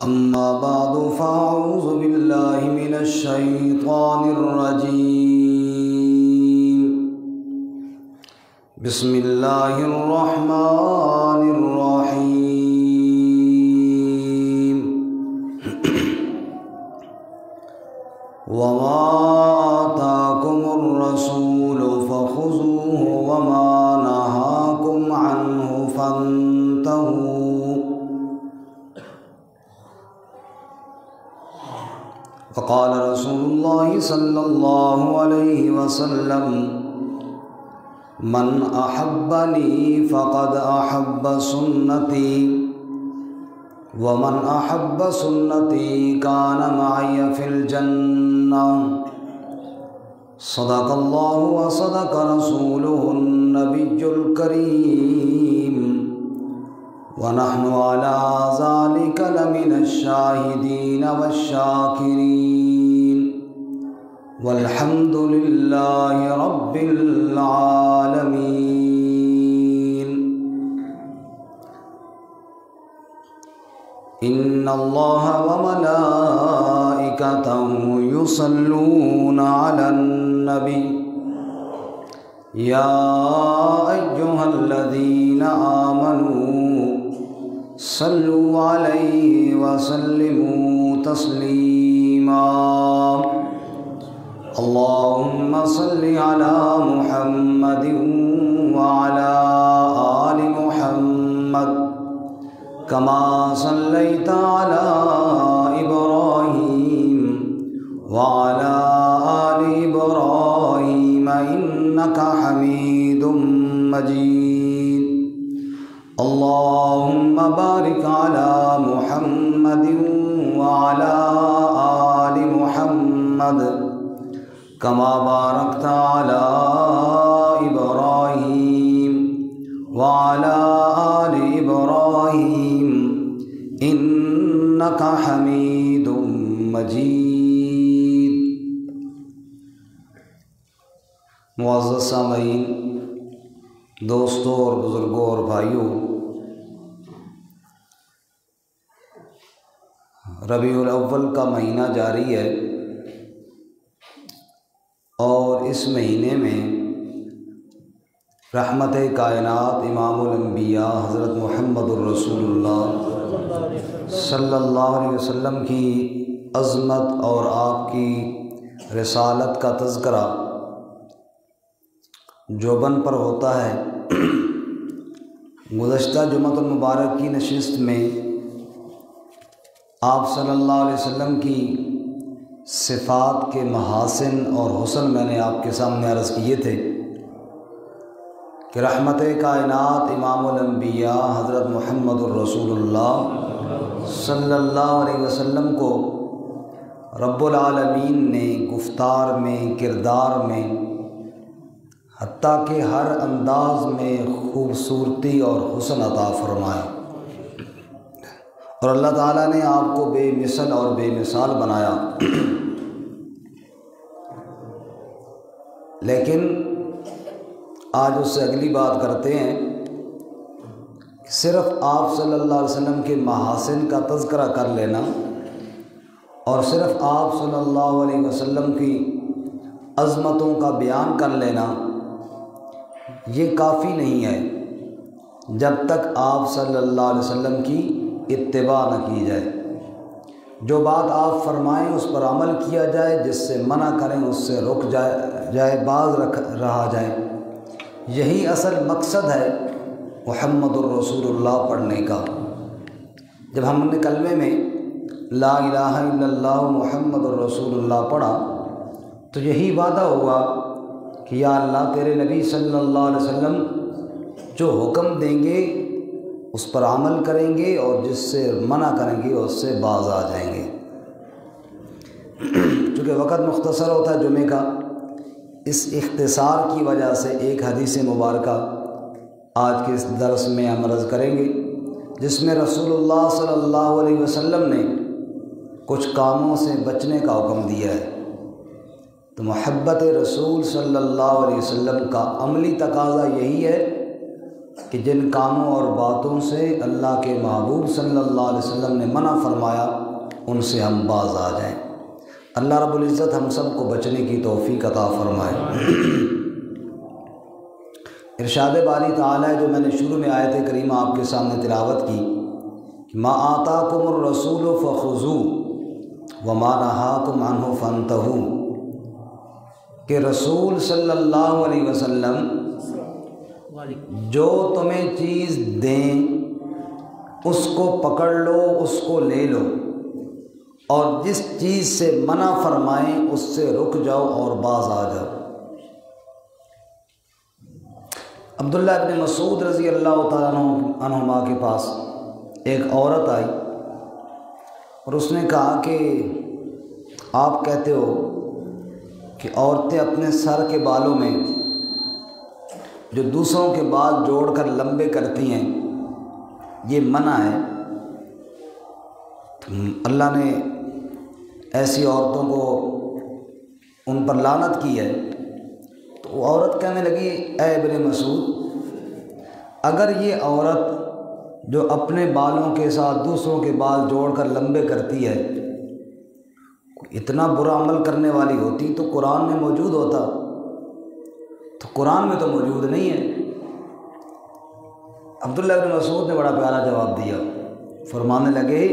أما بعد فأعوذ بالله من الشيطان الرجيم بسم الله الرحمن الرحيم وما آتاكم الرسول فخذوه وما نهاكم عنه فانتهوا وقال رسول الله صلى الله عليه وسلم من أحبني فقد أحب سنتي ومن أحب سنتي كان معي في الجنة صدق الله وصدق رسوله النبي الكريم ونحن على ذلك لمن الشاهدين والشاكرين والحمد لله رب العالمين إن الله وملائكته يصلون على النبي يا أيها الذين آمنوا صلوا عليه وسلموا تسليما اللهم صل على محمد وعلى آل محمد كما صليت على إبراهيم وعلى آل إبراهيم إنك حميد مجيد اللهم بارك على محمد وعلى آل محمد كما باركت على إبراهيم وعلى آل إبراهيم إنك حميد مجيد۔ معزز سامعین، دوستوں اور بزرگوں اور بھائیوں، ربیع الاول کا مہینہ جاری ہے اور اس مہینے میں رحمت کائنات امام الانبیاء حضرت محمد الرسول اللہ صلی اللہ علیہ وسلم کی عظمت اور آپ کی رسالت کا تذکرہ جوبن پر ہوتا ہے۔ گزشتہ جمعۃ المبارک کی نشست میں آپ صلی اللہ علیہ وسلم کی صفات کے محاسن اور حسن میں نے آپ کے سامنے عرض کیے تھے کہ رحمت کائنات امام الانبیاء حضرت محمد الرسول اللہ صلی اللہ علیہ وسلم کو رب العالمین نے گفتار میں، کردار میں، حتیٰ کہ ہر انداز میں خوبصورتی اور حسن عطا فرمائے، اور اللہ تعالیٰ نے آپ کو بے مثل اور بے مثال بنایا۔ لیکن آج اس سے اگلی بات کرتے ہیں کہ صرف آپ صلی اللہ علیہ وسلم کے محاسن کا تذکرہ کر لینا اور صرف آپ صلی اللہ علیہ وسلم کی عظمتوں کا بیان کر لینا یہ کافی نہیں ہے جب تک آپ صلی اللہ علیہ وسلم کی اتباع نہ کی جائے۔ جو بات آپ فرمائیں اس پر عمل کیا جائے، جس سے منع کریں اس سے رک جائے باز رہا جائے۔ یہی اصل مقصد ہے محمد الرسول اللہ پڑھنے کا۔ جب ہم نے کلمے میں لا الہ الا اللہ محمد الرسول اللہ پڑھا تو یہی وعدہ ہوا کہ یا اللہ تیرے نبی صلی اللہ علیہ وسلم جو حکم دیں گے اس پر عمل کریں گے اور جس سے منع کریں گے اس سے باز آ جائیں گے۔ چونکہ وقت مختصر ہوتا ہے جمعے کا، اس اختصار کی وجہ سے ایک حدیث مبارکہ آج کے اس درس میں ہم عرض کریں گے، جس میں رسول اللہ صلی اللہ علیہ وسلم نے کچھ کاموں سے بچنے کا حکم دیا ہے۔ تو محبت رسول صلی اللہ علیہ وسلم کا عملی تقاضا یہی ہے کہ جن کاموں اور باتوں سے اللہ کے محبوب صلی اللہ علیہ وسلم نے منع فرمایا ان سے ہم باز آ جائیں۔ اللہ رب العزت ہم سب کو بچنے کی توفیق عطا فرمائے۔ ارشاد باری تعالیٰ ہے جو میں نے شروع میں آیت کریمہ آپ کے سامنے تلاوت کی کہ ما آتاکم الرسول فخذوہ وما نہاکم عنہ فانتہوا، کہ رسول صلی اللہ علیہ وسلم جو تمہیں چیز دیں اس کو پکڑ لو، اس کو لے لو، اور جس چیز سے منع فرمائیں اس سے رک جاؤ اور باز آ جاؤ۔ عبداللہ ابن مسعود رضی اللہ تعالیٰ عنہما کے پاس ایک عورت آئی اور اس نے کہا کہ آپ کہتے ہو کہ عورتیں اپنے سر کے بالوں میں جو دوسروں کے بال جوڑ کر لمبے کرتی ہیں یہ منع ہے، اللہ نے ایسی عورتوں کو ان پر لعنت کی ہے۔ تو وہ عورت کہنے لگی اے ابن مسعود، اگر یہ عورت جو اپنے بالوں کے ساتھ دوسروں کے بال جوڑ کر لمبے کرتی ہے اتنا برا عمل کرنے والی ہوتی تو قرآن میں موجود ہوتا، تو قرآن میں تو موجود نہیں ہے۔ عبداللہ ابن مسعود نے بڑا پیارا جواب دیا، فرمانے لگے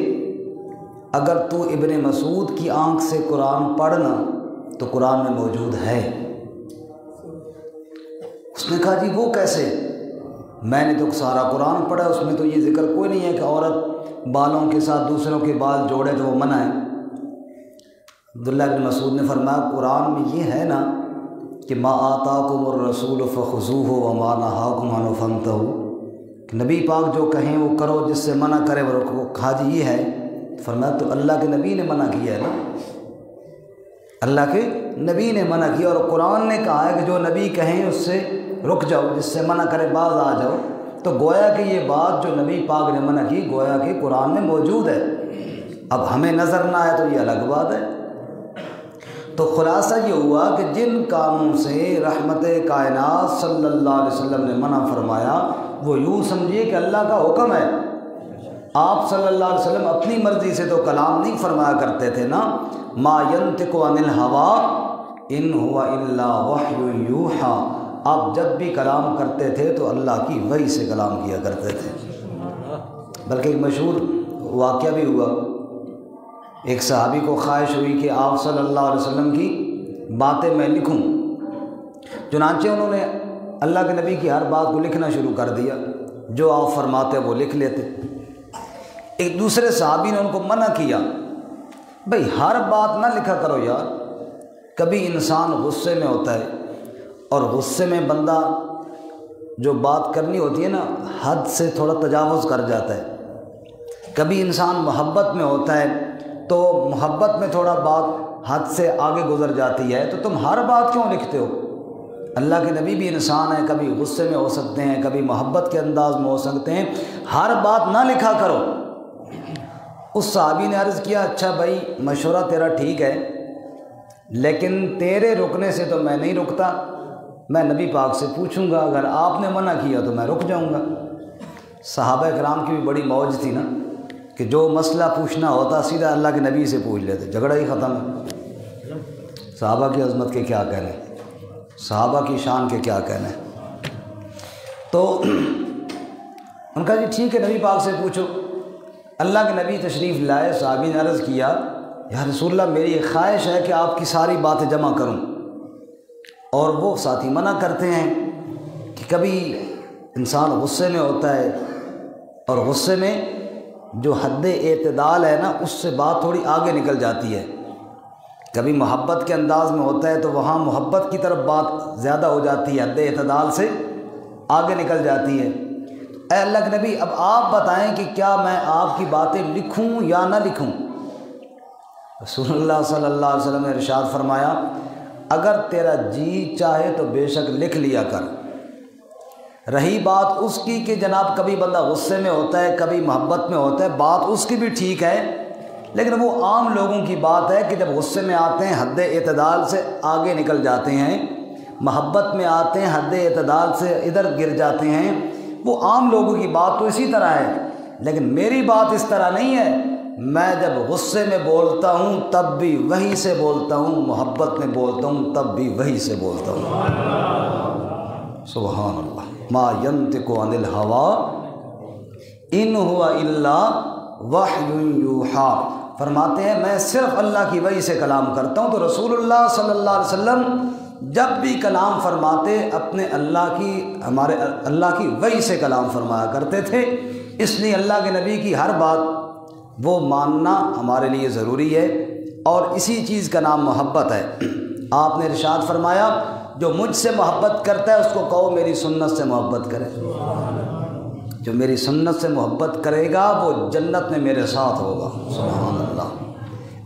اگر تو ابن مسعود کی آنکھ سے قرآن پڑھنا تو قرآن میں موجود ہے۔ اس نے کہا جی وہ کیسے؟ میں نے تو سارا قرآن پڑھا، اس میں تو یہ ذکر کوئی نہیں ہے کہ عورت بالوں کے ساتھ دوسروں کے بال جوڑے تو وہ منع ہے۔ عبداللہ ابن مسعود نے فرمایا قرآن میں یہ ہے نا کہ ما آتاکم الرسول فخذوہ وما نہاکم عنہ فانتہوا، کہ نبی پاک جو کہیں وہ کرو، جس سے منع کرے وہ رکھو۔ کہا جی یہ ہے، فرمایا تو اللہ کے نبی نے منع کیا ہے نا، اللہ کے نبی نے منع کیا، اور قرآن نے کہا ہے کہ جو نبی کہیں اس سے رک جاؤ، جس سے منع کرے باز آ جاؤ۔ تو گویا کہ یہ بات جو نبی پاک نے منع کی گویا کہ قرآن میں موجود ہے، اب ہمیں نظر نہ آئے تو یہ الگ بات ہے۔ تو خلاصہ یہ ہوا کہ جن کاموں سے رحمت کائنات صلی اللہ علیہ وسلم نے منع فرمایا وہ یوں سمجھیے کہ اللہ کا حکم ہے۔ آپ صلی اللہ علیہ وسلم اپنی مرضی سے تو کلام نہیں فرمایا کرتے تھے نا، ما ینطق عن الہوی ان هو الا وحی یوحی، آپ جب بھی کلام کرتے تھے تو اللہ کی وحی سے کلام کیا کرتے تھے۔ بلکہ ایک مشہور واقعہ بھی ہوا، ایک صحابی کو خواہش ہوئی کہ آپ صلی اللہ علیہ وسلم کی باتیں میں لکھوں، چنانچہ انہوں نے اللہ کے نبی کی ہر بات کو لکھنا شروع کر دیا، جو آپ فرماتے وہ لکھ لیتے۔ ایک دوسرے صحابی نے ان کو منع کیا، بھئی ہر بات نہ لکھا کرو یار، کبھی انسان غصے میں ہوتا ہے اور غصے میں بندہ جو بات کرنی ہوتی ہے نا حد سے تھوڑا تجاوز کر جاتا ہے، کبھی انسان محبت میں ہوتا ہے تو محبت میں تھوڑا بات حد سے آگے گزر جاتی ہے، تو تم ہر بات کیوں لکھتے ہو؟ اللہ کے نبی بھی انسان ہیں، کبھی غصے میں ہو سکتے ہیں، کبھی محبت کے انداز میں ہو سکتے ہیں، ہر بات نہ لکھا کرو۔ اس صحابی نے عرض کیا اچھا بھائی مشورہ تیرا ٹھیک ہے، لیکن تیرے رکنے سے تو میں نہیں رکتا، میں نبی پاک سے پوچھوں گا، اگر آپ نے منع کیا تو میں رک جاؤں گا۔ صحابہ کرام کی بھی بڑی موج تھی نا کہ جو مسئلہ پوچھنا ہوتا سیدھا اللہ کے نبی سے پوچھ لیتے، جھگڑا ہی ختم ہے۔ صحابہ کی عظمت کے کیا کہنے، صحابہ کی شان کے کیا کہنے۔ تو ان کا جی ٹھیک ہے نبی پاک سے پوچھو۔ اللہ کے نبی تشریف لائے، صحابی نے عرض کیا یا رسول اللہ میری ایک خواہش ہے کہ آپ کی ساری باتیں جمع کروں، اور وہ ساتھی منع کرتے ہیں کہ کبھی انسان غصے میں ہوتا ہے اور غصے میں جو حد اعتدال ہے نا اس سے بات تھوڑی آگے نکل جاتی ہے، کبھی محبت کے انداز میں ہوتا ہے تو وہاں محبت کی طرف بات زیادہ ہو جاتی ہے، حد اعتدال سے آگے نکل جاتی ہے۔ اے اللہ کے نبی اب آپ بتائیں کہ کیا میں آپ کی باتیں لکھوں یا نہ لکھوں؟ رسول اللہ صلی اللہ علیہ وسلم نے ارشاد فرمایا اگر تیرا جی چاہے تو بے شک لکھ لیا کر۔ رہی بات اس کی کہ جناب کبھی بندہ غصے میں ہوتا ہے کبھی محبت میں ہوتا ہے، بات اس کی بھی ٹھیک ہے، لیکن وہ عام لوگوں کی بات ہے کہ جب غصے میں آتے ہیں حد اعتدال سے آگے نکل جاتے ہیں، محبت میں آتے ہیں حد اعتدال سے ادھر گر جاتے ہیں، وہ عام لوگوں کی بات تو اسی طرح ہے، لیکن میری بات اس طرح نہیں ہے۔ میں جب غصے میں بولتا ہوں تب بھی وحی سے بولتا ہوں، محبت میں بولتا ہوں تب بھی وحی سے بولتا ہوں۔ سبحان اللہ۔ ما ینطق عن الہوی ان ہوا الا وحی یوحیٰ، فرماتے ہیں میں صرف اللہ کی وحی سے کلام کرتا ہوں۔ تو رسول اللہ صلی اللہ علیہ وسلم جب بھی کلام فرماتے اپنے ہمارے اللہ کی وحی سے کلام فرمایا کرتے تھے، اس لیے اللہ کے نبی کی ہر بات وہ ماننا ہمارے لیے ضروری ہے، اور اسی چیز کا نام محبت ہے۔ آپ نے ارشاد فرمایا جو مجھ سے محبت کرتا ہے اس کو کہو میری سنت سے محبت کرے، جو میری سنت سے محبت کرے گا وہ جنت میں میرے ساتھ ہوگا۔ سبحان اللہ۔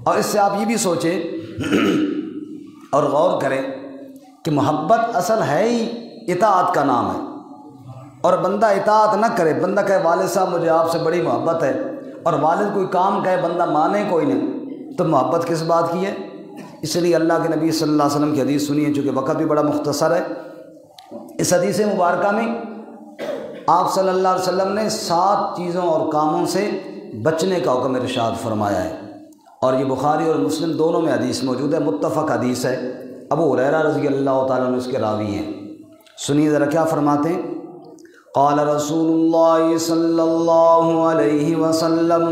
اور اس سے آپ یہ بھی سوچیں اور غور کریں کہ محبت اصل ہے ہی اطاعت کا نام ہے، اور بندہ اطاعت نہ کرے، بندہ کہے والد صاحب مجھے آپ سے بڑی محبت ہے، اور والد کوئی کام کہے بندہ مانے کوئی نہیں، تو محبت کس بات کی ہے؟ اس لیے اللہ کے نبی صلی اللہ علیہ وسلم کی حدیث سنیے، چونکہ وقت بھی بڑا مختصر ہے۔ اس حدیث مبارکہ میں آپ صلی اللہ علیہ وسلم نے 7 چیزوں اور کاموں سے بچنے کا حکم ارشاد فرمایا ہے، اور یہ بخاری اور مسلم دونوں میں حدیث موجود ہے، متفق حدیث ہے۔ ابو ہریرہ رضی اللہ تعالیٰ عنہ اس کے راوی ہیں۔ سنیے ذرا کیا فرماتے ہیں۔ قال رسول اللہ صلی اللہ علیہ وسلم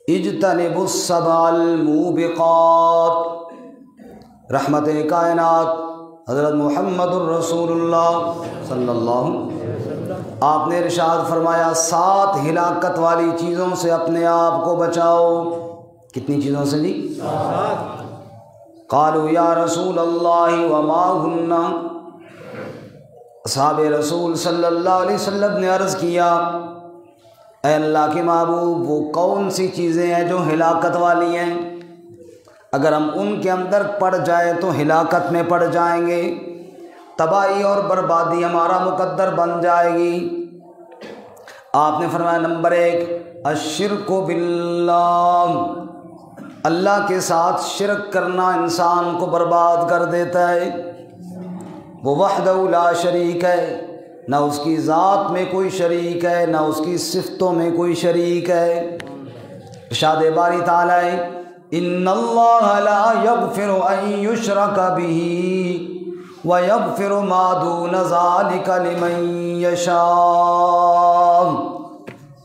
اجتنبوا السبع الموبقات، رحمت کائنات حضرت محمد الرسول اللہ صلی اللہ علیہ وسلم، آپ نے ارشاد فرمایا 7 ہلاکت والی چیزوں سے اپنے آپ کو بچاؤ۔ کتنی چیزوں سے جی؟ 7۔ قالوا یا رسول اللہ وما ہن، اصحاب رسول صلی اللہ علیہ وسلم نے عرض کیا اے اللہ کے محبوب وہ کون سی چیزیں ہیں جو ہلاکت والی ہیں؟ اگر ہم ان کے اندر پڑ جائیں تو ہلاکت میں پڑ جائیں گے، تباہی اور بربادی ہمارا مقدر بن جائے گی۔ آپ نے فرمایا نمبر 1 الشرک باللہ، اللہ کے ساتھ شرک کرنا انسان کو برباد کر دیتا ہے۔ وہ وحدہ لا شریک ہے، نہ اس کی ذات میں کوئی شریک ہے، نہ اس کی صفتوں میں کوئی شریک ہے۔ ارشاد باری تعالیٰ ہے ان اللہ لا یغفر ان یشرک بہ ویغفر ما دون ذلک لمن یشاء،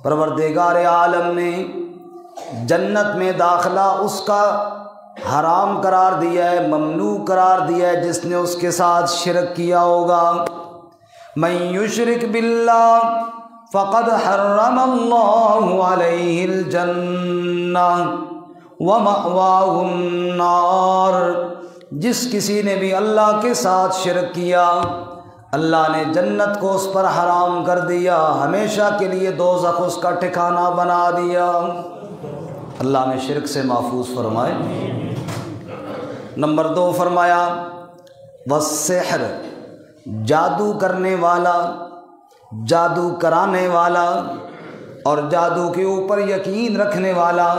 پروردگار عالم نے جنت میں داخلہ اس کا حرام قرار دیا ہے، ممنوع قرار دیا ہے جس نے اس کے ساتھ شرک کیا ہوگا۔ من یشرک باللہ فقد حرم اللہ علیہ الجنہ ومأواہ النار، جس کسی نے بھی اللہ کے ساتھ شرک کیا اللہ نے جنت کو اس پر حرام کر دیا، ہمیشہ کے لیے دوزخ اس کا ٹھکانہ بنا دیا۔ اللہ ہمیں شرک سے محفوظ فرمائے۔ نمبر 2 فرمایا والسحر، جادو کرنے والا، جادو کرانے والا اور جادو کے اوپر یقین رکھنے والا،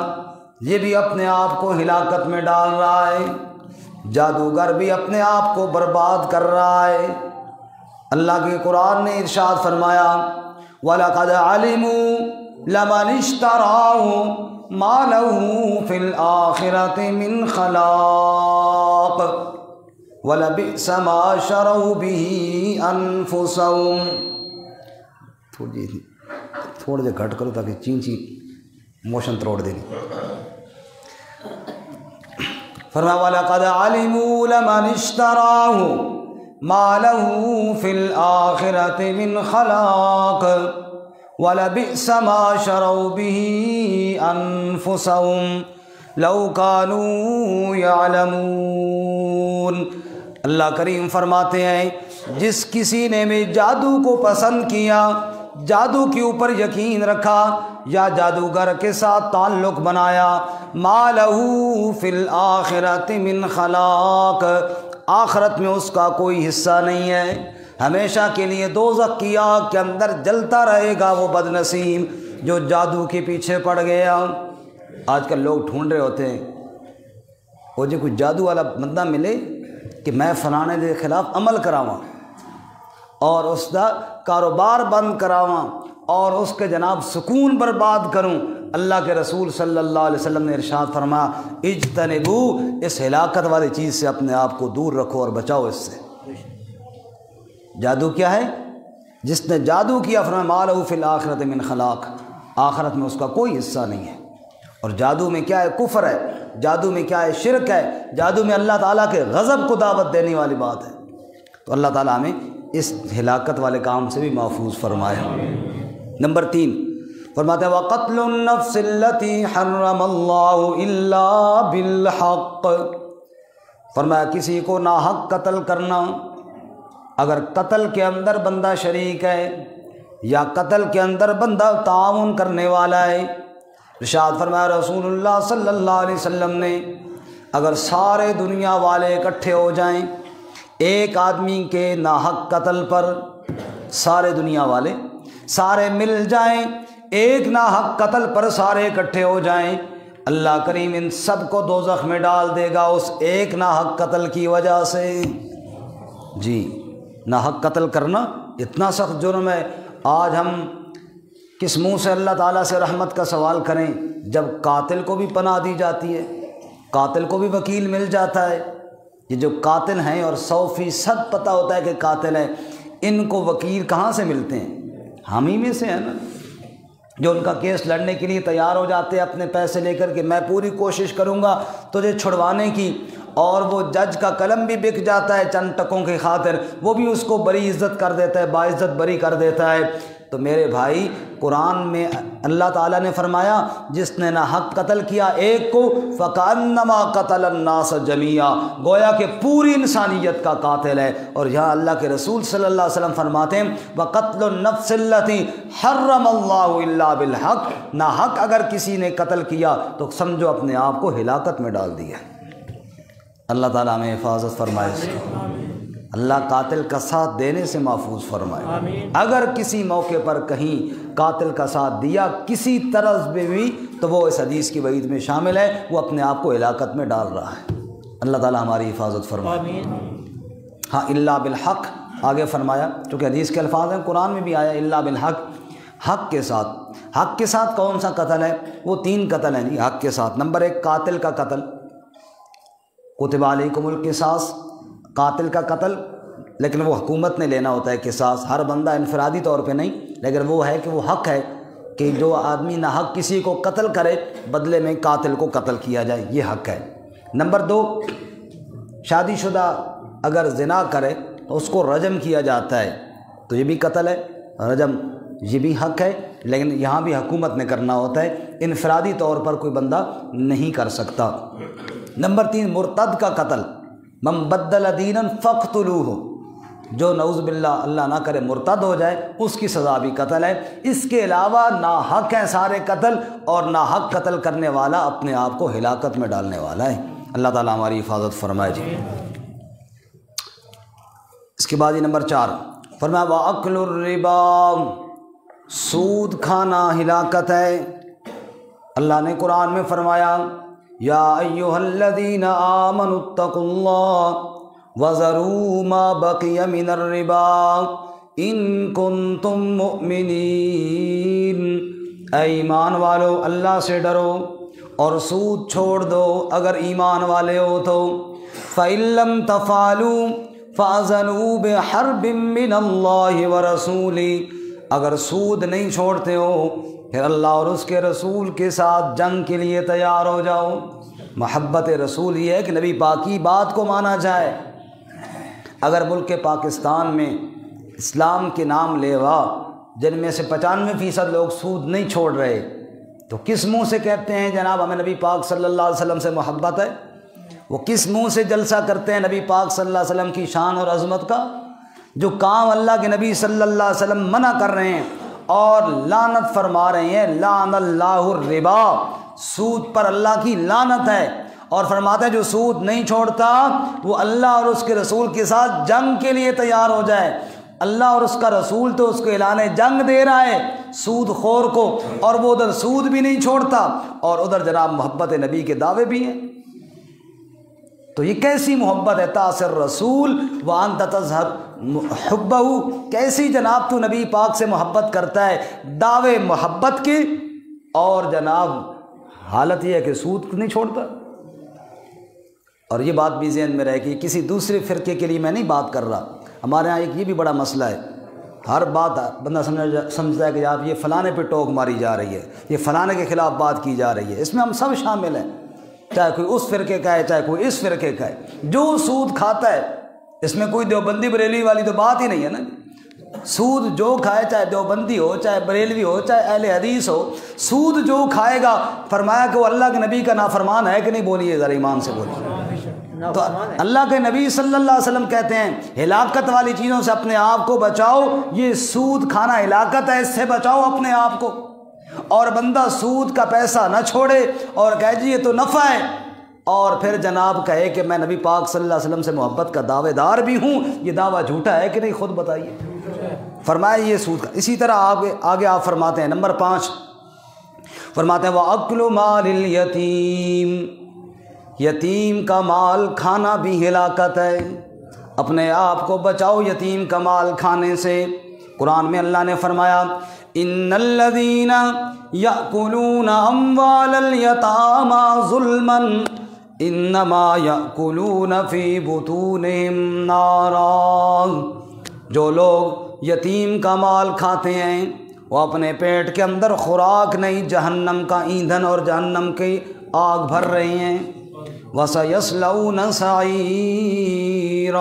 یہ بھی اپنے آپ کو ہلاکت میں ڈال رہا ہے، جادوگر بھی اپنے آپ کو برباد کر رہا ہے۔ اللہ کے قرآن نے ارشاد فرمایا وَلَقَدْ عَلِمُوا لَمَنِ اشْتَرَاهُ مَا لَهُ فِي الْآخِرَةِ مِنْ خَلَاقٍ وَلَبِئْسَ مَا شَرَوْا بِهِ أَنفُسَهُمْ۔ تھوڑے سے گھٹ کرو تاکہ چینچی موشن تروڑ دینی۔ فرمایا وَلَقَدْ عَلِمُوا لَمَنِ اشْتَرَاهُ مَا لَهُ فِي الْآخِرَةِ مِنْ خَلَاقٍ وَلَبِئْسَ مَا شَرَوْا بِهِ أَنفُسَهُمْ لَوْ كَانُوا يَعْلَمُونَ۔ اللہ کریم فرماتے ہیں جس کسی نے بھی جادو کو پسند کیا، جادو کے اوپر یقین رکھا یا جادوگر کے ساتھ تعلق بنایا، مَا لَهُ فِي الْآخِرَةِ مِنْ خَلَاقٍ، آخرت میں اس کا کوئی حصہ نہیں ہے، ہمیشہ کے لیے دوزخ کی آگ کے اندر جلتا رہے گا وہ بد نصیب جو جادو کے پیچھے پڑ گیا۔ آج کل لوگ ڈھونڈ رہے ہوتے ہیں وہ جو کوئی جادو والا بندہ ملے کہ میں فلانے کے خلاف عمل کراواں، اور اس کا کاروبار بند کراواں اور اس کے جناب سکون برباد کروں۔ اللہ کے رسول صلی اللہ علیہ وسلم نے ارشاد فرمایا اجتنبو، اس ہلاکت والی چیز سے اپنے آپ کو دور رکھو اور بچاؤ اس سے۔ جادو کیا ہے؟ جس نے جادو کیا فرمایا ما لہ فی الآخرۃ من خلاق، آخرت میں اس کا کوئی حصہ نہیں ہے۔ اور جادو میں کیا ہے؟ کفر ہے، جادو میں کیا ہے؟ شرک ہے، جادو میں اللہ تعالیٰ کے غضب کو دعوت دینے والی بات ہے۔ تو اللہ تعالیٰ ہمیں اس ہلاکت والے کام سے بھی محفوظ فرمائے۔ نمبر 3 فرماتے ہیں وَقَتْلُ النَّفْسِ الَّتِي حَرَّمَ اللَّهُ إِلَّا بِالْحَقِّ، فرمایا کسی کو ناحق قتل کرنا، اگر قتل کے اندر بندہ شریک ہے یا قتل کے اندر بندہ تعاون کرنے والا ہے، ارشاد فرمایا رسول اللہ صلی اللہ علیہ وسلم نے اگر سارے دنیا والے اکٹھے ہو جائیں ایک آدمی کے ناحق قتل پر، سارے دنیا والے سارے مل جائیں ایک ناحق قتل پر، سارے اکٹھے ہو جائیں، اللہ کریم ان سب کو دوزخ میں ڈال دے گا اس ایک ناحق قتل کی وجہ سے۔ جی، ناحق قتل کرنا اتنا سخت جرم ہے۔ آج ہم کس منہ سے اللہ تعالیٰ سے رحمت کا سوال کریں جب قاتل کو بھی پناہ دی جاتی ہے، قاتل کو بھی وکیل مل جاتا ہے۔ یہ جو قاتل ہیں اور 100% پتہ ہوتا ہے کہ قاتل ہے، ان کو وکیل کہاں سے ملتے ہیں؟ ہم ہی میں سے ہیں نا، جو ان کا کیس لڑنے کے لیے تیار ہو جاتے ہیں اپنے پیسے لے کر کے میں پوری کوشش کروں گا تجھے چھڑوانے کی، اور وہ جج کا قلم بھی بک جاتا ہے چند ٹکوں کی خاطر، وہ بھی اس کو بڑی عزت کر دیتا ہے، باعزت بری کر دیتا ہے۔ تو میرے بھائی قرآن میں اللہ تعالیٰ نے فرمایا جس نے نہ حق قتل کیا ایک کو فَكَأَنَّمَا قَتَلَ النَّاسَ جَمِيعًا، گویا کہ پوری انسانیت کا قاتل ہے۔ اور یہاں اللہ کے رسول صلی اللہ علیہ وسلم فرماتے ہیں وَقَتْلُ النَّفْسِ الَّتِي حَرَّمَ اللَّهُ إِلَّا بِالْحَقِّ، نہ حق اگر کسی نے قتل کیا تو سمجھو اپنے آپ کو ہلاکت میں ڈال دیا۔ اللہ تعالیٰ ہمیں حفاظت فرمائے اس کی، اللہ قاتل کا ساتھ دینے سے محفوظ فرمائے۔ اگر کسی موقع پر کہیں قاتل کا ساتھ دیا کسی طرز میں بھی تو وہ اس حدیث کی وعید میں شامل ہے، وہ اپنے آپ کو ہلاکت میں ڈال رہا ہے۔ اللہ تعالیٰ ہماری حفاظت فرمائے۔ ہاں الا بالحق آگے فرمایا، چونکہ حدیث کے الفاظ ہیں، قرآن میں بھی آیا الا بالحق، حق کے ساتھ۔ حق کے ساتھ کون سا قتل ہے؟ وہ 3 قتل ہیں جی حق کے ساتھ۔ نمبر 1 قاتل کا قتل، کتب علیکم القصاص، قاتل کا قتل، لیکن وہ حکومت نے لینا ہوتا ہے قصاص، ہر بندہ انفرادی طور پہ نہیں، لیکن وہ ہے کہ وہ حق ہے کہ جو آدمی نہ حق کسی کو قتل کرے بدلے میں قاتل کو قتل کیا جائے، یہ حق ہے۔ نمبر 2 شادی شدہ اگر زنا کرے تو اس کو رجم کیا جاتا ہے، تو یہ بھی قتل ہے، رجم یہ بھی حق ہے، لیکن یہاں بھی حکومت نے کرنا ہوتا ہے، انفرادی طور پر کوئی بندہ نہیں کر سکتا۔ نمبر 3 مرتد کا قتل، من بدل دینا فاقتلوہ، جو نعوذ باللہ اللہ نہ کرے مرتد ہو جائے اس کی سزا بھی قتل ہے۔ اس کے علاوہ ناحق ہیں سارے قتل، اور ناحق قتل کرنے والا اپنے آپ کو ہلاکت میں ڈالنے والا ہے۔ اللہ تعالیٰ ہماری حفاظت فرمائے جی۔ اس کے بعد یہ نمبر 4 فرمایا وَأَكْلُ الرِّبَا، سود کھانا ہلاکت ہے۔ اللہ نے قرآن میں فرمایا یا ایھا الذین آمنوا اتقوا اللہ وذروا ما بقی من الربا ان کنتم مؤمنین، اے ایمان والو اللہ سے ڈرو اور سود چھوڑ دو اگر ایمان والے ہو تو۔ فَإِن لَّمْ تَفْعَلُوا فَأَذَنُوا بِحَرْبٍ مِّنَ اللَّهِ وَرَسُولِهِ، اگر سود نہیں چھوڑتے ہو پھر اللہ اور اس کے رسول کے ساتھ جنگ کے لیے تیار ہو جاؤ۔ محبت رسول یہ ہے کہ نبی پاک کی بات کو مانا جائے۔ اگر ملک پاکستان میں اسلام کے نام لیوا جن میں سے 95% لوگ سود نہیں چھوڑ رہے تو کس منہ سے کہتے ہیں جناب ہمیں نبی پاک صلی اللہ علیہ وسلم سے محبت ہے؟ وہ کس منہ سے جلسہ کرتے ہیں نبی پاک صلی اللہ علیہ وسلم کی شان اور عظمت کا؟ جو کام اللہ کے نبی صلی اللہ علیہ وسلم منع کر رہے ہیں اور لعنت فرما رہے ہیں، لعن اللہ الربا، سود پر اللہ کی لعنت ہے، اور فرماتا ہے جو سود نہیں چھوڑتا وہ اللہ اور اس کے رسول کے ساتھ جنگ کے لیے تیار ہو جائے۔ اللہ اور اس کا رسول تو اس کو اعلان جنگ دے رہا ہے سود خور کو، اور وہ ادھر سود بھی نہیں چھوڑتا اور ادھر جناب محبت نبی کے دعوے بھی ہیں۔ تو یہ کیسی محبت ہے؟ تاثر رسول وانت تظہر حبہو، کیسی جناب تو نبی پاک سے محبت کرتا ہے، دعوے محبت کی، اور جناب حالت یہ ہے کہ سود نہیں چھوڑتا۔ اور یہ بات بھی ذہن میں رہے کہ کسی دوسرے فرقے کے لیے میں نہیں بات کر رہا، ہمارے ہاں ایک یہ بھی بڑا مسئلہ ہے، ہر بات بندہ سمجھتا ہے کہ آپ یہ فلانے پہ ٹوک ماری جا رہی ہے، یہ فلانے کے خلاف بات کی جا رہی ہے۔ اس میں ہم سب شامل ہیں، چاہے کوئی اس فرقے کا ہے چاہے کوئی اس فرقے کا ہے، جو سود کھاتا ہے، اس میں کوئی دیوبندی بریلوی والی تو بات ہی نہیں ہے نا۔ سود جو کھائے، چاہے دیوبندی ہو چاہے بریلوی ہو چاہے اہل حدیث ہو، سود جو کھائے گا، فرمایا کہ وہ اللہ کے نبی کا نافرمان ہے کہ نہیں؟ بولیے ذرا ایمان سے بولیے۔ تو اللہ کے نبی صلی اللہ علیہ وسلم کہتے ہیں ہلاکت والی چیزوں سے اپنے آپ کو بچاؤ، یہ سود کھانا ہلاکت ہے، اس سے بچاؤ اپنے آپ کو۔ اور بندہ سود کا پیسہ نہ چھوڑے اور کہے جی یہ تو نفع ہے، اور پھر جناب کہے کہ میں نبی پاک صلی اللہ علیہ وسلم سے محبت کا دعوے دار بھی ہوں، یہ دعویٰ جھوٹا ہے کہ نہیں؟ خود بتائیے۔ فرمایا یہ سود کا۔ اسی طرح آگے آپ فرماتے ہیں نمبر 5، فرماتے ہیں وَأَكْلُ مَالِ الْيَتِيمِ، یتیم کا مال کھانا بھی ہلاکت ہے، اپنے آپ کو بچاؤ یتیم کا مال کھانے سے۔ قرآن میں اللہ نے فرمایا ان الذین یأکلون اموال الیتامی ظلما انما یأکلون فی بطونہم نارا، جو لوگ یتیم کا مال کھاتے ہیں وہ اپنے پیٹ کے اندر خوراک نہیں، جہنم کا ایندھن اور جہنم کی آگ بھر رہے ہیں۔ وَسَيَصْلَوْنَ سَعِيرًا،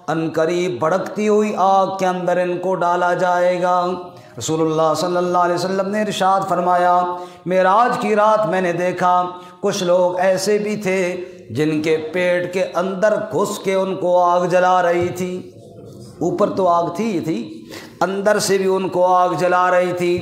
ان قریب بھڑکتی ہوئی آگ کے اندر ان کو ڈالا جائے گا۔ رسول اللہ صلی اللہ علیہ وسلم نے ارشاد فرمایا معراج کی رات میں نے دیکھا کچھ لوگ ایسے بھی تھے جن کے پیٹ کے اندر گھس کے ان کو آگ جلا رہی تھی، اوپر تو آگ تھی اندر سے بھی ان کو آگ جلا رہی تھی۔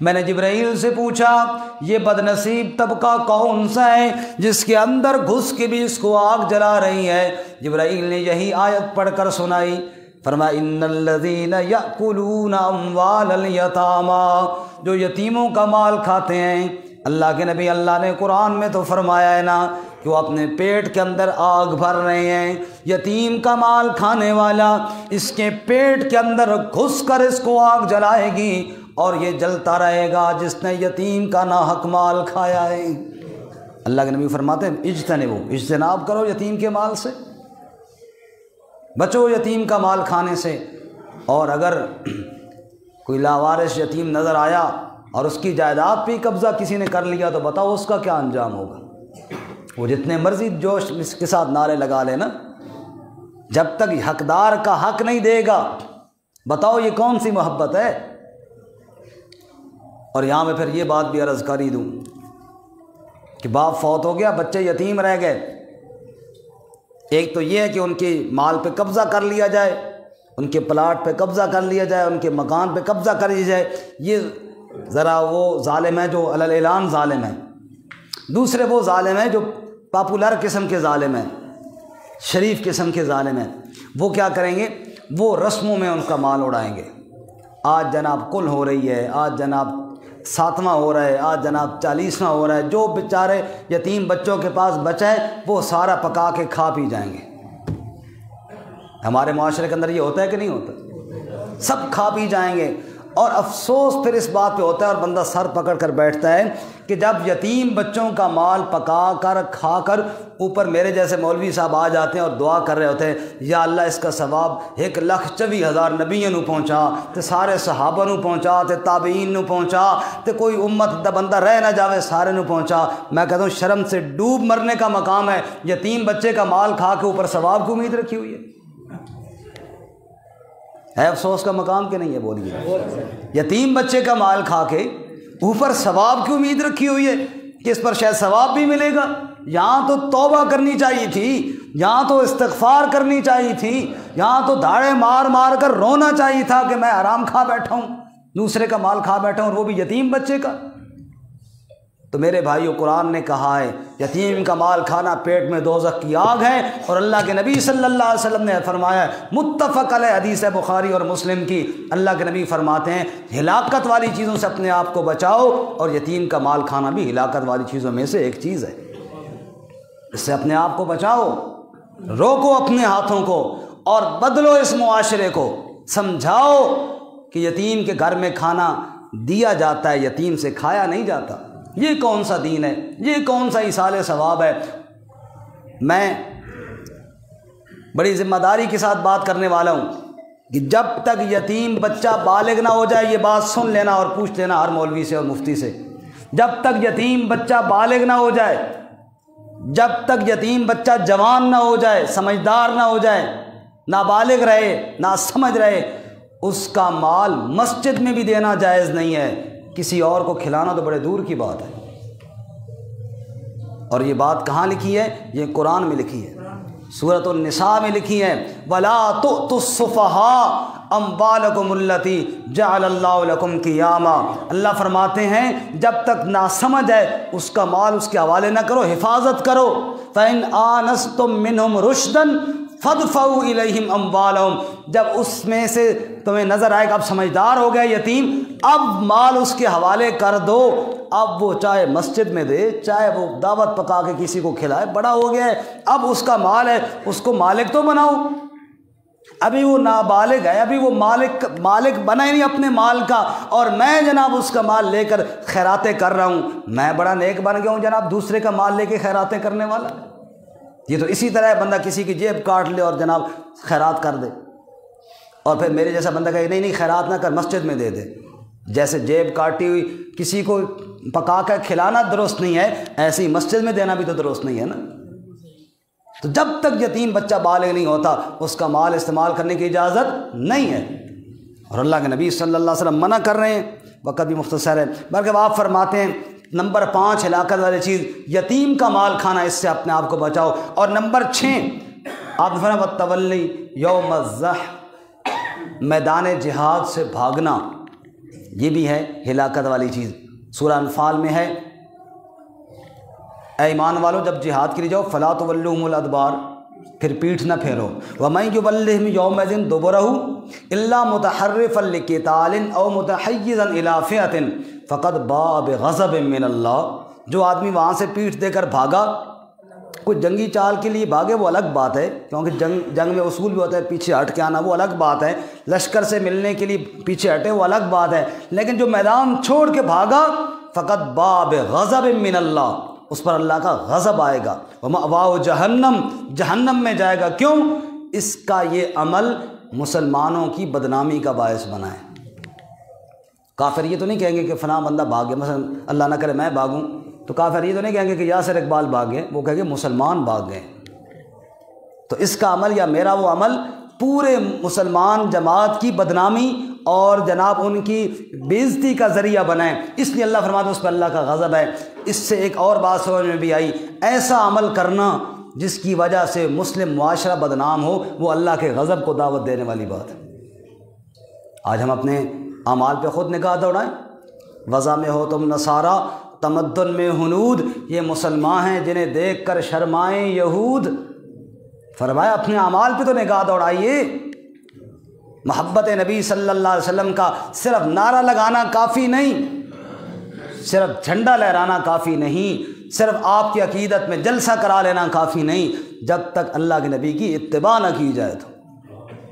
میں نے جبرائیل سے پوچھا یہ بدنصیب طبقہ کون سا ہے جس کے اندر گھس کے بھی اس کو آگ جلا رہی ہے؟ جبرائیل نے یہی آیت پڑھ کر سنائی، فرمایا ان الذین یأکلون اموال الیتامی، جو یتیموں کا مال کھاتے ہیں۔ اللہ کے نبی اللہ نے قرآن میں تو فرمایا ہے نا کہ وہ اپنے پیٹ کے اندر آگ بھر رہے ہیں۔ یتیم کا مال کھانے والا اس کے پیٹ کے اندر گھس کر اس کو آگ جلائے گی اور یہ جلتا رہے گا جس نے یتیم کا ناحق مال کھایا ہے۔ اللہ کے نبی فرماتے ہیں اجتناب کرو یتیم کے مال سے، بچو یتیم کا مال کھانے سے۔ اور اگر کوئی لاوارث یتیم نظر آیا اور اس کی جائیداد پہ قبضہ کسی نے کر لیا تو بتاؤ اس کا کیا انجام ہوگا؟ وہ جتنے مرضی جوش اس کے ساتھ نعرے لگا لے نا، جب تک حقدار کا حق نہیں دے گا، بتاؤ یہ کون سی محبت ہے؟ اور یہاں میں پھر یہ بات بھی عرض کر ہی دوں کہ باپ فوت ہو گیا، بچے یتیم رہ گئے، ایک تو یہ ہے کہ ان کے مال پہ قبضہ کر لیا جائے، ان کے پلاٹ پہ قبضہ کر لیا جائے، ان کے مکان پہ قبضہ کر لیا جائے، یہ ذرا وہ ظالم ہے جو علی الاعلان ظالم ہے۔ دوسرے وہ ظالم ہے جو پاپولر قسم کے ظالم ہیں، شریف قسم کے ظالم ہیں۔ وہ کیا کریں گے؟ وہ رسموں میں ان کا مال اڑائیں گے۔ آج جناب کل ہو رہی ہے، آج جناب 7واں ہو رہا ہے، آج جناب 40واں ہو رہا ہے، جو بیچارے یتیم بچوں کے پاس بچا ہے وہ سارا پکا کے کھا پی جائیں گے۔ ہمارے معاشرے کے اندر یہ ہوتا ہے کہ نہیں ہوتا؟ سب کھا پی جائیں گے، اور افسوس پھر اس بات پہ ہوتا ہے اور بندہ سر پکڑ کر بیٹھتا ہے کہ جب یتیم بچوں کا مال پکا کر کھا کر اوپر میرے جیسے مولوی صاحب آ جاتے ہیں اور دعا کر رہے ہوتے ہیں یا اللہ اس کا ثواب 1,24,000 نبیوں نو پہنچا تے سارے صحابہ نو پہنچا تے تابعین نو پہنچا تے کوئی امت دا بندہ رہ نہ جاوے سارے نو پہنچا، میں کہتا ہوں شرم سے ڈوب مرنے کا مقام ہے۔ یتیم بچے کا مال کھا کے اوپر ثواب کی امید رکھی ہوئی ہے افسوس کا مقام کہ نہیں ہے؟ بولیے۔ یتیم بچے کا مال کھا کے اوپر ثواب کی امید رکھی ہوئی ہے کہ اس پر شاید ثواب بھی ملے گا۔ یہاں تو توبہ کرنی چاہیے تھی، یہاں تو استغفار کرنی چاہیے تھی، یہاں تو دھاڑے مار مار کر رونا چاہیے تھا کہ میں حرام کھا بیٹھا ہوں، دوسرے کا مال کھا بیٹھا ہوں اور وہ بھی یتیم بچے کا۔ تو میرے بھائیو قرآن نے کہا ہے یتیم کا مال کھانا پیٹ میں دوزخ کی آگ ہے، اور اللہ کے نبی صلی اللہ علیہ وسلم نے فرمایا، متفق علیہ حدیث ہے بخاری اور مسلم کی، اللہ کے نبی فرماتے ہیں ہلاکت والی چیزوں سے اپنے آپ کو بچاؤ، اور یتیم کا مال کھانا بھی ہلاکت والی چیزوں میں سے ایک چیز ہے۔ اس سے اپنے آپ کو بچاؤ، روکو اپنے ہاتھوں کو، اور بدلو اس معاشرے کو، سمجھاؤ کہ یتیم کے گھر میں کھانا دیا جاتا ہے، یتیم سے کھایا نہیں جاتا۔ یہ کون سا دین ہے؟ یہ کون سا ایصال ثواب ہے؟ میں بڑی ذمہ داری کے ساتھ بات کرنے والا ہوں کہ جب تک یتیم بچہ بالغ نہ ہو جائے، یہ بات سن لینا اور پوچھ لینا ہر مولوی سے اور مفتی سے، جب تک یتیم بچہ بالغ نہ ہو جائے، جب تک یتیم بچہ جوان نہ ہو جائے، سمجھدار نہ ہو جائے، نابالغ رہے، نہ سمجھ رہے، اس کا مال مسجد میں بھی دینا جائز نہیں ہے، کسی اور کو کھلانا تو بڑے دور کی بات ہے۔ اور یہ بات کہاں لکھی ہے؟ یہ قرآن میں لکھی ہے، سورۃ النساء میں لکھی ہے، وَلَا تُؤْتُوا السُّفَهَاءَ أَمْوَالَكُمُ الَّتِي جَعَلَ اللَّهُ لَكُمْ قِيَامًا۔ اللہ فرماتے ہیں جب تک ناسمجھ ہے اس کا مال اس کے حوالے نہ کرو، حفاظت کرو۔ فَإِنْ آنَسْتُم مِّنْهُمْ رُشْدًا فَادْفَعُوا إِلَيْهِمْ أَمْوَالَهُمْ، جب اس میں سے تمہیں نظر آئے کہ اب سمجھدار ہو گیا یتیم، اب مال اس کے حوالے کر دو، اب وہ چاہے مسجد میں دے، چاہے وہ دعوت پکا کے کسی کو کھلائے، بڑا ہو گیا ہے، اب اس کا مال ہے، اس کو مالک تو بناؤ۔ ابھی وہ نابالغ ہے، ابھی وہ مالک بنا ہی نہیں اپنے مال کا، اور میں جناب اس کا مال لے کر خیراتیں کر رہا ہوں، میں بڑا نیک بن گیا ہوں جناب دوسرے کا مال لے کے خیراتیں کرنے والا۔ یہ تو اسی طرح بندہ کسی کی جیب کاٹ لے اور جناب خیرات کر دے، اور پھر میرے جیسا بندہ کہے نہیں نہیں خیرات نہ کر، مسجد میں دے دے۔ جیسے جیب کاٹی ہوئی کسی کو پکا کر کھلانا درست نہیں ہے، ایسے ہی مسجد میں دینا بھی تو درست نہیں ہے نا۔ تو جب تک یتیم بچہ بالغ نہیں ہوتا اس کا مال استعمال کرنے کی اجازت نہیں ہے، اور اللہ کے نبی صلی اللہ علیہ وسلم منع کر رہے ہیں۔ وقت بھی مختصر ہے، بلکہ آپ فرماتے ہیں نمبر 5 ہلاکت والی چیز یتیم کا مال کھانا، اس سے اپنے آپ کو بچاؤ۔ اور نمبر 6 آپ فرمایا وَالتَّوَلِّ یوم الزحف، میدان جہاد سے بھاگنا، یہ بھی ہے ہلاکت والی چیز۔ سورہ انفال میں ہے اے ایمان والو جب جہاد کے لیے جاؤ فَلَا تُوَلُّوهُمُ الْأَدْبَارَ، پھر پیٹھ نہ پھیرو۔ وَمَن يُوَلِّهِمْ يَوْمَئِذٍ دُبُرَهُ إِلَّا مُتَحَرِّفًا لِقِتَالٍ أَوْ مُتَحَيِّزًا إِلَىٰ فِئَةٍ فَقَدْ بَاءَ بِغَضَبٍ مِّنَ اللَّهِ، جو آدمی وہاں سے پیٹھ دے کر بھاگا، کوئی جنگی چال کے لیے بھاگے وہ الگ بات ہے، کیونکہ جنگ میں اصول بھی ہوتا ہے پیچھے ہٹ کے آنا، وہ الگ بات ہے، لشکر سے ملنے کے لیے پیچھے ہٹے وہ الگ بات ہے، لیکن جو میدان چھوڑ کے بھاگا فَقَدْ بَاءَ بِغَضَبٍ مِّنَ اللَّهِ، اس پر اللہ کا غضب آئے گا، وَمَأْوَاهُ جہنم، جہنم میں جائے گا۔ کیوں؟ اس کا یہ عمل مسلمانوں کی بدنامی کا باعث بنا ہے۔ کافر یہ تو نہیں کہیں گے کہ فلاں بندہ بھاگ گیا، مثلا اللہ نہ کرے میں بھاگوں تو کافر یہ تو نہیں کہیں گے کہ یاسر اقبال بھاگ گئے، وہ کہیں گے مسلمان بھاگ گئے۔ تو اس کا عمل یا میرا وہ عمل پورے مسلمان جماعت کی بدنامی اور جناب ان کی بے عزتی کا ذریعہ بنائیں، اس لیے اللہ فرماتا ہے اس پر اللہ کا غضب ہے۔ اس سے ایک اور بات سمجھ میں بھی آئی، ایسا عمل کرنا جس کی وجہ سے مسلم معاشرہ بدنام ہو، وہ اللہ کے غضب کو دعوت دینے والی بات ہے۔ آج ہم اپنے اعمال پہ خود نگاہ دوڑائیں، وضع میں ہو تم نصارہ، تمدن میں ہنود، یہ مسلمان ہیں جنہیں دیکھ کر شرمائیں یہود۔ فرمایا اپنے اعمال پہ تو نگاہ دوڑائیے۔ محبت نبی صلی اللہ علیہ وسلم کا صرف نعرہ لگانا کافی نہیں، صرف جھنڈا لہرانا کافی نہیں، صرف آپ کی عقیدت میں جلسہ کرا لینا کافی نہیں، جب تک اللہ کے نبی کی اتباع نہ کی جائے، تو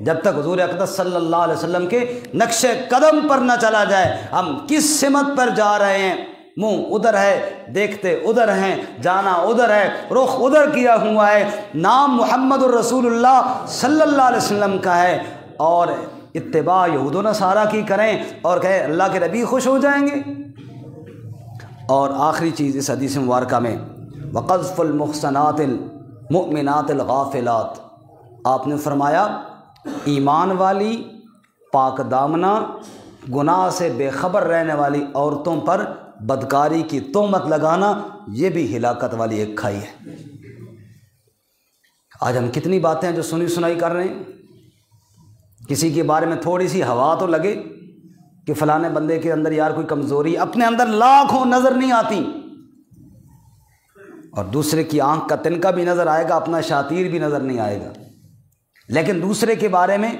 جب تک حضور اقدس صلی اللہ علیہ وسلم کے نقش قدم پر نہ چلا جائے، ہم کس سمت پر جا رہے ہیں، منہ ادھر ہے، دیکھتے ادھر ہیں، جانا ادھر ہے، رخ ادھر کیا ہوا ہے، نام محمد الرسول اللہ صلی اللہ علیہ وسلم کا ہے، اور اتباع یہود و نصارہ کی کریں اور کہیں اللہ کے نبی خوش ہو جائیں گے۔ اور آخری چیز اس حدیث مبارکہ میں وقذف المحصنات المؤمنات الغافلات، آپ نے فرمایا ایمان والی پاک دامنہ گناہ سے بے خبر رہنے والی عورتوں پر بدکاری کی تہمت لگانا، یہ بھی ہلاکت والی ایک کھائی ہے۔ آج ہم کتنی باتیں ہیں جو سنی سنائی کر رہے ہیں، کسی کے بارے میں تھوڑی سی ہوا تو لگے کہ فلانے بندے کے اندر یار کوئی کمزوری، اپنے اندر لاکھوں نظر نہیں آتی، اور دوسرے کی آنکھ کا تنکا بھی نظر آئے گا، اپنا شاطیر بھی نظر نہیں آئے گا، لیکن دوسرے کے بارے میں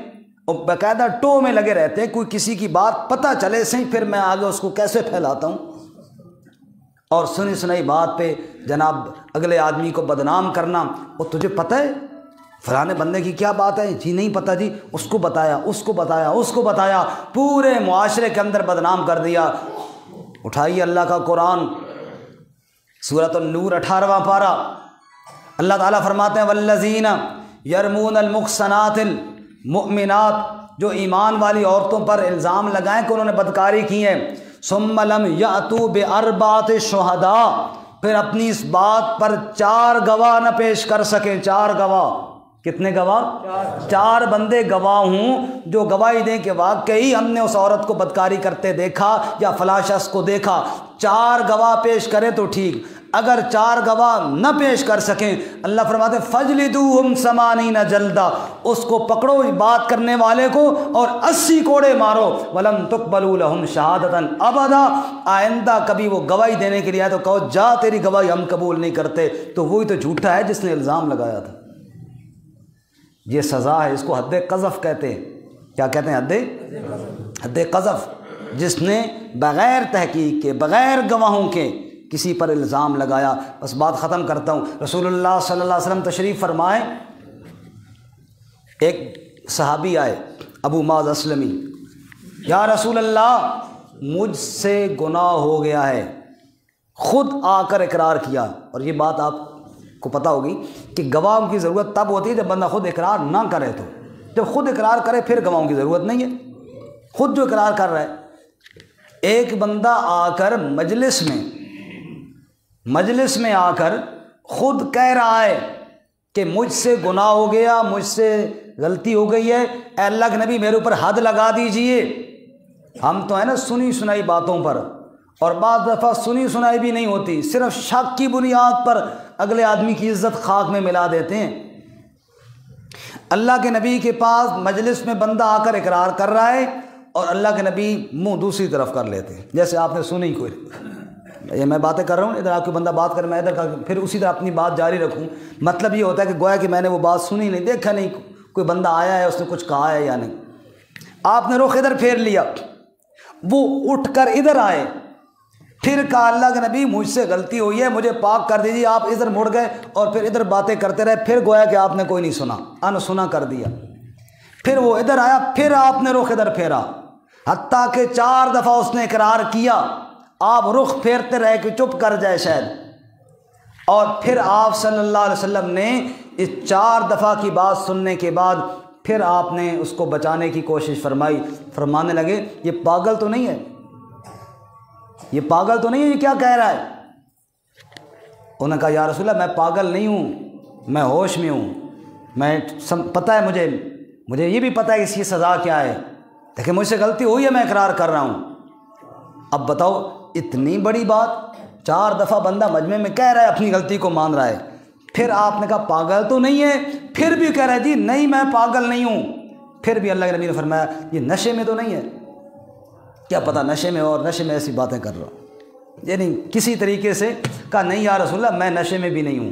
باقاعدہ ٹو میں لگے رہتے ہیں، کوئی کسی کی بات پتہ چلے صحیح پھر میں آگے اس کو کیسے پھیلاتا ہوں، اور سنی سنائی بات پہ جناب اگلے آدمی کو بدنام کرنا۔ وہ تجھے پتہ ہے فلانے بندے کی کیا بات ہے جی نہیں پتہ جی، اس کو بتایا اس کو بتایا اس کو بتایا، پورے معاشرے کے اندر بدنام کر دیا۔ اٹھائیے اللہ کا قرآن، سورۃ النور 18واں پارہ، اللہ تعالیٰ فرماتے ہیں والذین یرمون المحصنات المؤمنات، جو ایمان والی عورتوں پر الزام لگائیں کہ انہوں نے بدکاری کی ہے، ثم لم یأتوا بأربعۃ شہداء، پھر اپنی اس بات پر 4 گواہ نہ پیش کر سکیں۔ 4 گواہ، کتنے گواہ؟ 4 بندے گواہ ہوں جو گواہی دیں کہ واقعی ہم نے اس عورت کو بدکاری کرتے دیکھا یا فلاں شخص کو دیکھا۔ 4 گواہ پیش کریں تو ٹھیک، اگر 4 گواہ نہ پیش کر سکیں، اللہ فرماتے ہیں فَجْلِدُوهُمْ 80 جلدہ، اس کو پکڑو بات کرنے والے کو اور 80 کوڑے مارو، وَلَمْ تُقْبَلُوا لَهُمْ شَهَادَةً أَبَدًا، آئندہ کبھی وہ گواہی دینے کے لیے آئے تو کہو جا تیری گواہی ہم قبول نہیں کرتے، تو وہی تو جھوٹا ہے جس نے الزام لگایا تھا۔ یہ سزا ہے، اس کو حد قذف کہتے ہیں۔ کیا کہتے ہیں؟ حد قذف، جس نے بغیر تحقیق کے بغیر گواہوں کے کسی پر الزام لگایا۔ بس بات ختم کرتا ہوں، رسول اللہ صلی اللہ علیہ وسلم تشریف فرمائے، ایک صحابی آئے ابو معاذ اسلمی، یا رسول اللہ مجھ سے گناہ ہو گیا ہے، خود آ کر اقرار کیا۔ اور یہ بات آپ کو پتہ ہوگی کہ گواہوں کی ضرورت تب ہوتی ہے جب بندہ خود اقرار نہ کرے، تو جب خود اقرار کرے پھر گواہوں کی ضرورت نہیں ہے، خود جو اقرار کر رہا ہے۔ ایک بندہ آ کر مجلس میں آ کر خود کہہ رہا ہے کہ مجھ سے گناہ ہو گیا، مجھ سے غلطی ہو گئی ہے، اے اللہ کے نبی میرے اوپر حد لگا دیجئے۔ ہم تو ہے نا سنی سنائی باتوں پر، اور بعض دفعہ سنی سنائی بھی نہیں ہوتی، صرف شک کی بنیاد پر اگلے آدمی کی عزت خاک میں ملا دیتے ہیں۔ اللہ کے نبی کے پاس مجلس میں بندہ آ کر اقرار کر رہا ہے اور اللہ کے نبی منہ دوسری طرف کر لیتے ہیں، جیسے آپ نے سنی کوئی، یہ میں باتیں کر رہا ہوں، ادھر آپ کو بندہ بات کر، میں ادھر کا پھر اسی طرح اپنی بات جاری رکھوں۔ مطلب یہ ہوتا ہے کہ گویا کہ میں نے وہ بات سنی نہیں، دیکھا نہیں، کوئی بندہ آیا ہے اس نے کچھ کہا ہے یا نہیں۔ آپ نے رخ ادھر پھیر لیا، وہ اٹھ کر ادھر آئے، پھر کہا اللہ کے نبی مجھ سے غلطی ہوئی ہے، مجھے پاک کر دیجیے۔ آپ ادھر مڑ گئے اور پھر ادھر باتیں کرتے رہے، پھر گویا کہ آپ نے کوئی نہیں سنا، انسنا کر دیا۔ پھر وہ ادھر آیا، پھر آپ نے رخ ادھر پھیرا، حتیٰ کہ 4 دفعہ اس نے اقرار کیا۔ آپ رخ پھیرتے رہے کہ چپ کر جائے شاید، اور پھر آپ صلی اللہ علیہ وسلم نے اس 4 دفعہ کی بات سننے کے بعد پھر آپ نے اس کو بچانے کی کوشش فرمائی، فرمانے لگے یہ پاگل تو نہیں ہے، یہ پاگل تو نہیں ہے، یہ کیا کہہ رہا ہے؟ انہوں نے کہا یا رسول اللہ میں پاگل نہیں ہوں، میں ہوش میں ہوں، میں پتہ ہے مجھے یہ بھی پتہ ہے کہ اس کی سزا کیا ہے، لیکن مجھ سے غلطی ہوئی ہے، میں اقرار کر رہا ہوں۔ اب بتاؤ اتنی بڑی بات، 4 دفعہ بندہ مجمع میں کہہ رہا ہے، اپنی غلطی کو مان رہا ہے، پھر آپ نے کہا پاگل تو نہیں ہے، پھر بھی کہہ رہا ہے جی نہیں میں پاگل نہیں ہوں۔ پھر بھی اللہ کے نبی نے فرمایا یہ نشے میں تو نہیں ہے؟ کیا پتہ نشے میں، اور نشے میں ایسی باتیں کر رہا ہوں، یعنی کسی طریقے سے کہا نہیں یا رسول اللہ میں نشے میں بھی نہیں ہوں،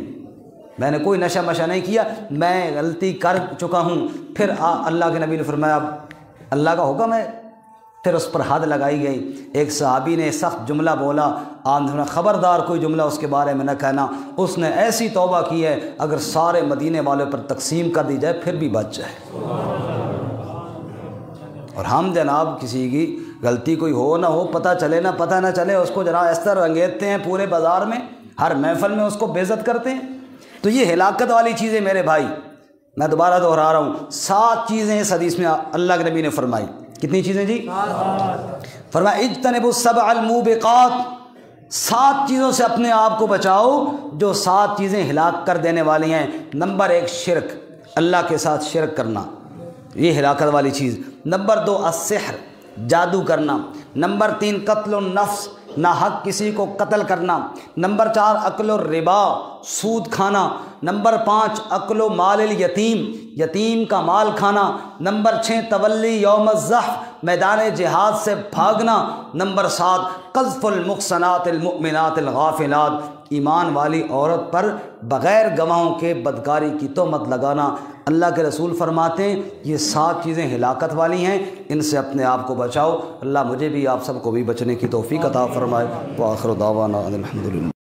میں نے کوئی نشہ مشہ نہیں کیا، میں غلطی کر چکا ہوں۔ پھر اللہ کے نبی نے فرمایا اللہ کا حکم ہے، پھر اس پر حد لگائی گئی۔ ایک صحابی نے سخت جملہ بولا، آپ نے خبردار کوئی جملہ اس کے بارے میں نہ کہنا، اس نے ایسی توبہ کی ہے اگر سارے مدینے والوں پر تقسیم کر دی جائے پھر بھی بچ جائے۔ اور ہم جناب کسی کی غلطی کوئی ہو نہ ہو، پتہ چلے نہ پتہ نہ چلے، اس کو ذرا اس طرح رنگیتے ہیں پورے بازار میں، ہر محفل میں اس کو بے عزت کرتے ہیں۔ تو یہ ہلاکت والی چیزیں میرے بھائی، میں دوبارہ دہرا رہا ہوں، 7 چیزیں اس حدیث میں اللہ کے نبی نے فرمائی۔ کتنی چیزیں جی؟ فرمایا اجتنبوا السبع الموبقات، 7 چیزوں سے اپنے آپ کو بچاؤ جو 7 چیزیں ہلاک کر دینے والی ہیں۔ نمبر 1 شرک، اللہ کے ساتھ شرک کرنا، یہ ہلاکت والی چیز۔ نمبر 2 السحر، جادو کرنا۔ نمبر 3 قتل النفس، ناحق کسی کو قتل کرنا۔ نمبر 4 اکل الربا، سود کھانا۔ نمبر 5 اکل مال الیتیم، یتیم کا مال کھانا۔ نمبر 6 تولی یوم الزحف، میدان جہاد سے بھاگنا۔ نمبر 7 قذف المحصنات المؤمنات الغافلات، ایمان والی عورت پر بغیر گواہوں کے بدکاری کی تہمت لگانا۔ اللہ کے رسول فرماتے ہیں یہ 7 چیزیں ہلاکت والی ہیں، ان سے اپنے آپ کو بچاؤ۔ اللہ مجھے بھی آپ سب کو بھی بچنے کی توفیق عطا فرمائے۔ وآخر دعوانا الحمدللہ۔